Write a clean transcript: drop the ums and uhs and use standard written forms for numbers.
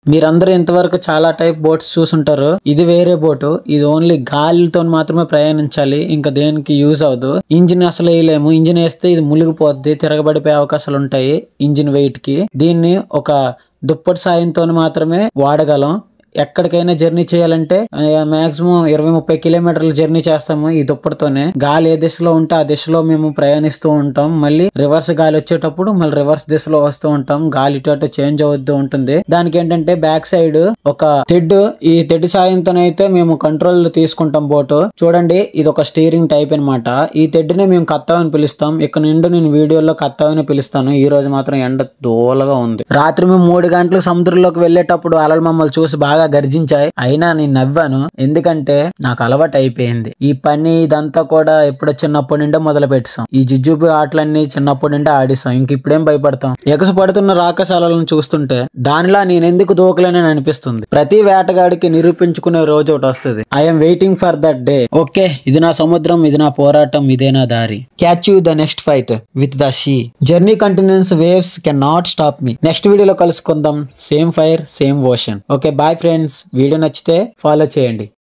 మీరందరూ ఇంతవరకు చాలా టైప్ బోట్స్ చూసుంటారు. ఇది వేరే బోటు. ఇది ఓన్లీ గాలితో మాత్రమే ప్రయాణించాలి. ఇంకా దేనికి యూజ్ అవ్వదు. ఇంజిన్ అసలు వేయలేము. ఇంజిన్ వేస్తే ఇది మునిగిపోద్ది, తిరగబడిపోయే అవకాశాలు ఉంటాయి ఇంజిన్ వెయిట్ కి. దీన్ని ఒక దుప్పటి సాయంతో మాత్రమే వాడగలం. ఎక్కడికైనా జర్నీ చేయాలంటే మాక్సిమం 20-30 కిలోమీటర్లు జర్నీ చేస్తాము ఈ దుప్పటితోనే. గాలి ఏ దిశలో ఉంటే ఆ దిశలో మేము ప్రయాణిస్తూ ఉంటాం. మళ్ళీ రివర్స్ గాలి వచ్చేటప్పుడు మళ్ళీ రివర్స్ దిశలో వస్తూ ఉంటాం. గాలి ఇటు అటు చేంజ్ అవుతూ ఉంటుంది. దానికి ఏంటంటే బ్యాక్ సైడ్ ఒక తెడ్, ఈ తెడ్ సాయంతోనైతే మేము కంట్రోల్ తీసుకుంటాం బోటు. చూడండి, ఇది ఒక స్టీరింగ్ టైప్ అనమాట. ఈ తెడ్డునే మేము కత్తా అని పిలుస్తాం. ఇక్కడ నుండి నేను వీడియోలో కత్తా అని పిలుస్తాను. ఈ రోజు మాత్రం ఎండ దూలగా ఉంది. రాత్రి మేము 3 గంటలకు సముద్రంలోకి వెళ్ళేటప్పుడు అలలు మమ్మల్ని చూసి బాగా గర్జించాయి. అయినా నేను నవ్వాను, ఎందుకంటే నాకు అలవాటు అయిపోయింది. ఈ పని ఇదంతా కూడా ఎప్పుడో చిన్నప్పటి నుండే మొదలు పెట్టాం. ఈ జుజుబి ఆటలన్నీ చిన్నప్పటి నుండే ఆడిస్తాం. ఇంక ఇప్పుడేం భయపడతాం. ఎగసి పడుతున్న రాకశాలను చూస్తుంటే దానిలా నేనెందుకు దూకలేనని అనిపిస్తుంది. ప్రతి వేటగాడికి నిరూపించుకునే రోజు ఒకటి వస్తుంది. I'm waiting for that day. Okay, ఇది నా సముద్రం, ఇది నా పోరాటం, ఇదే నా దారి. Catch you the next fight with the sea. Journey continues, waves can not stop me. Next వీడియోలో కలుసుకుందాం. Same fire, same ocean. Okay, bye friends. Video నచ్చితే ఫాలో చేయండి.